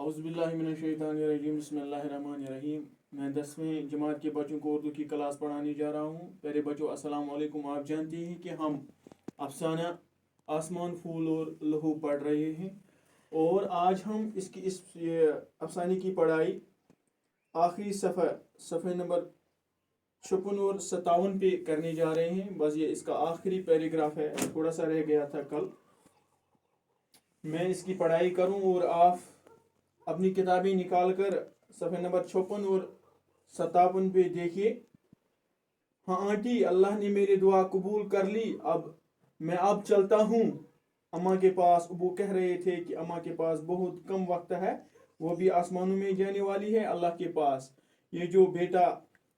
اعوذ باللہ من الشیطان الرجیم بسم اللہ الرحمن الرحیم. میں 10ویں جماعت کے بچوں کو اردو کی کلاس پڑھانے جا رہا ہوں. پیارے بچوں السلام علیکم. آپ جانتے ہیں کہ ہم افسانہ آسمان پھول اور لہو پڑھ رہے ہیں اور آج ہم اس افسانے کی پڑھائی آخری صفحہ نمبر 56 اور 57 پہ کرنے جا رہے ہیں. بس یہ اس کا آخری پیراگراف ہے, تھوڑا سا رہ گیا تھا کل. میں اس کی پڑھائی کروں اور آپ اپنی کتابیں نکال کر صفحہ نمبر 56 اور 57 پہ دیکھیے. ہاں آنٹی, اللہ نے میری دعا قبول کر لی. میں چلتا ہوں اماں کے پاس. ابو کہہ رہے تھے کہ اماں کے پاس بہت کم وقت ہے, وہ بھی آسمانوں میں جانے والی ہے اللہ کے پاس.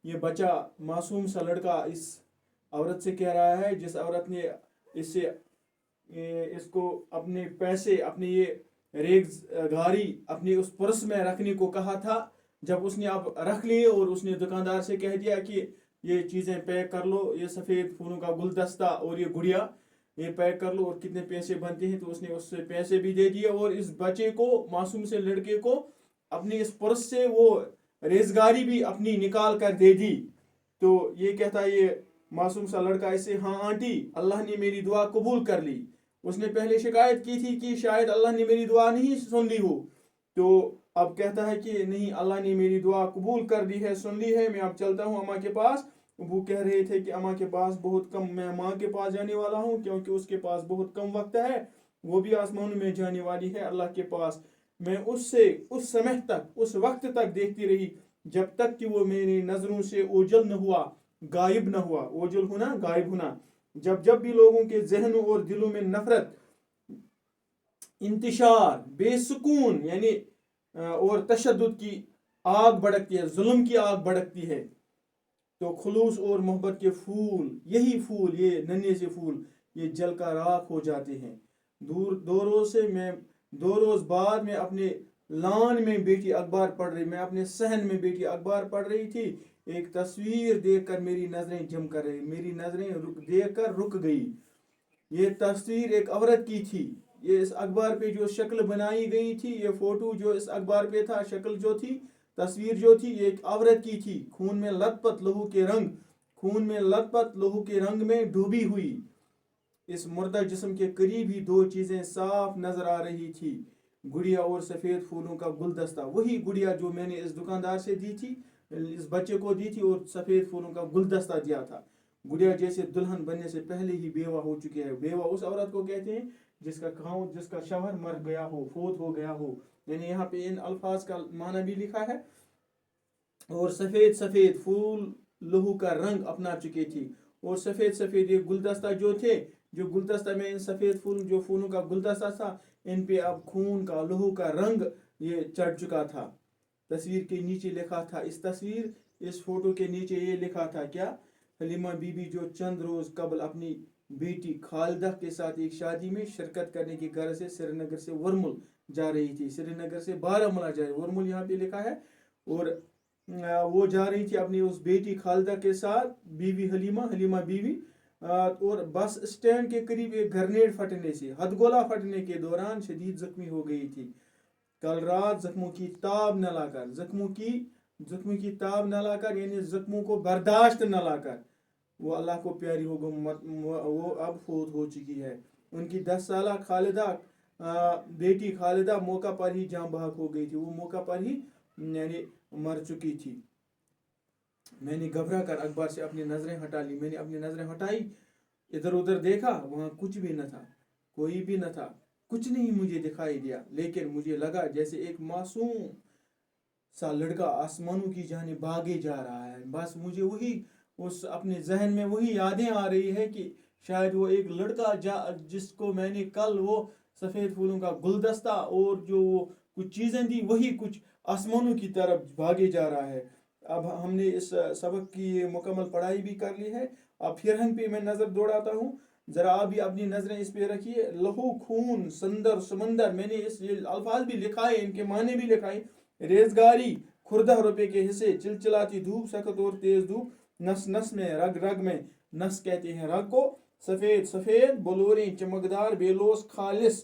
یہ بچہ معصوم سا لڑکا اس عورت سے کہہ رہا ہے جس عورت نے اس کو اپنے پیسے, اپنے یہ ریز گاری اپنی اس پرس میں رکھنے کو کہا تھا. جب اس نے اب رکھ لیے اور اس نے دکاندار سے کہہ دیا کہ یہ چیزیں پیک کر لو, یہ سفید پھولوں کا گلدستہ اور یہ گڑیا یہ پیک کر لو اور کتنے پیسے بنتے ہیں, تو اس نے اس سے پیسے بھی دے دیے اور اس بچے کو, معصوم سے لڑکے کو, اپنی اس پرس سے وہ ریزگاری بھی اپنی نکال کر دے دی. تو یہ کہتا ہے یہ معصوم سا لڑکا اسے, ہاں آنٹی اللہ نے میری دعا قبول کر لی. اس نے پہلے شکایت کی تھی کہ شاید اللہ نے میری دعا نہیں سن لی ہو, تو اب کہتا ہے کہ نہیں, اللہ نے میری دعا قبول کر دی ہے, سن لی ہے. میں اب چلتا ہوں اماں کے پاس. وہ کہہ رہے تھے کہ اماں کے پاس بہت کم, میں ماں کے پاس جانے والا ہوں کیونکہ اس کے پاس بہت کم وقت ہے, وہ بھی آسمانوں میں جانے والی ہے اللہ کے پاس. میں اس سمے تک, اس وقت تک دیکھتی رہی جب تک کہ وہ میری نظروں سے اوجل نہ ہوا, غائب نہ ہوا. اوجل ہونا, غائب ہونا. جب بھی لوگوں کے ذہنوں اور دلوں میں نفرت, انتشار, بے سکون یعنی اور تشدد کی آگ بھڑکتی ہے, ظلم کی آگ بھڑکتی ہے, تو خلوص اور محبت کے پھول, یہی پھول, یہ ننھے سے پھول, یہ جل کر راکھ ہو جاتے ہیں. دو روز بعد میں اپنے لان میں بیٹی اخبار پڑھ رہی, میں اپنے صحن میں بیٹی اخبار پڑھ رہی تھی. ایک تصویر دیکھ کر میری نظریں جم کر رہی, میری نظریں دیکھ کر رک گئی. یہ تصویر ایک عورت کی تھی. یہ اس اخبار پہ جو شکل بنائی گئی تھی, یہ فوٹو جو اس اخبار پہ تھا, شکل جو تھی, تصویر جو تھی, یہ ایک عورت کی تھی, خون میں لت پت لہو کے رنگ میں ڈوبی ہوئی. اس مردہ جسم کے قریب ہی دو چیزیں صاف نظر آ رہی تھی, گڑیا اور سفید پھولوں کا گلدستہ. وہی گڑیا جو میں نے اس دکاندار سے دی تھی, اس بچے کو دی تھی, اور سفید پھولوں کا گلدستہ دیا تھا. گڑیا جیسے دلہن بننے سے پہلے ہی بیوہ ہو چکی ہے. بیوہ اس عورت کو کہتے ہیں جس کا شوہر مر گیا ہو, فوت ہو گیا ہو. یعنی یہاں پہ ان الفاظ کا معنی بھی لکھا ہے. اور سفید پھول لہو کا رنگ اپنا چکی تھی, اور سفید یہ گلدستہ جو گلدستہ میں ان سفید پھولوں کا گلدستہ تھا, ان پہ اب خون کا, لہو کا رنگ یہ چڑھ چکا تھا. تصویر کے نیچے لکھا تھا, اس فوٹو کے نیچے یہ لکھا تھا کیا, حلیمہ بی بی جو چند روز قبل اپنی بیٹی خالدہ کے ساتھ ایک شادی میں شرکت کرنے کی غرض سے سری نگر سے ورمل جا رہی تھی. سری نگر سے بارہمولہ جا رہی, ورمل یہاں پہ لکھا ہے, اور وہ جا رہی تھی اپنی اس بیٹی خالدہ کے ساتھ, بیوی حلیمہ بیوی, اور بس اسٹینڈ کے قریب ایک گرنیڈ پھٹنے سے, ہتھگولا پھٹنے کے دوران شدید زخمی ہو گئی تھی. کل رات زخموں کی تاب نہ لا کر یعنی زخموں کو برداشت نہ لا کر وہ اللہ کو پیاری وہ اب فوت ہو چکی ہے. ان کی 10 سالہ بیٹی خالدہ موقع پر ہی جاں بحق ہو گئی تھی, وہ موقع پر ہی یعنی مر چکی تھی. میں نے گھبرا کر اخبار سے اپنی نظریں ہٹا لی. میں نے اپنی نظریں ہٹائی, ادھر ادھر دیکھا, وہاں کچھ بھی نہ تھا, کوئی بھی نہ تھا, کچھ نہیں مجھے دکھائی دیا. لیکن مجھے لگا جیسے ایک معصوم سا لڑکا آسمانوں کی جانب بھاگے جا رہا ہے. بس مجھے وہی اپنے ذہن میں وہی یادیں آ رہی ہے کہ شاید وہ ایک لڑکا جس کو میں نے کل وہ سفید پھولوں کا گلدستہ اور جو وہ کچھ چیزیں دی, وہی کچھ آسمانوں کی طرف بھاگے جا رہا ہے. اب ہم نے اس سبق کی مکمل پڑھائی بھی کر لی ہے. اب فرہنگ پہ میں نظر دوڑاتا ہوں, ذرا آپ بھی اپنی نظریں اس پہ رکھیے. لہو, خون, سمندر, میں نے اس الفاظ بھی لکھائے, ان کے معنی بھی لکھائے. ریزگاری, خوردہ روپے کے حصے, چلچلاتی دھوپ, سخت اور تیز دھوپ, نس نس میں, رگ میں, نس کہتے ہیں رگ کو, سفید بلوریں, چمکدار, بے لوس, خالص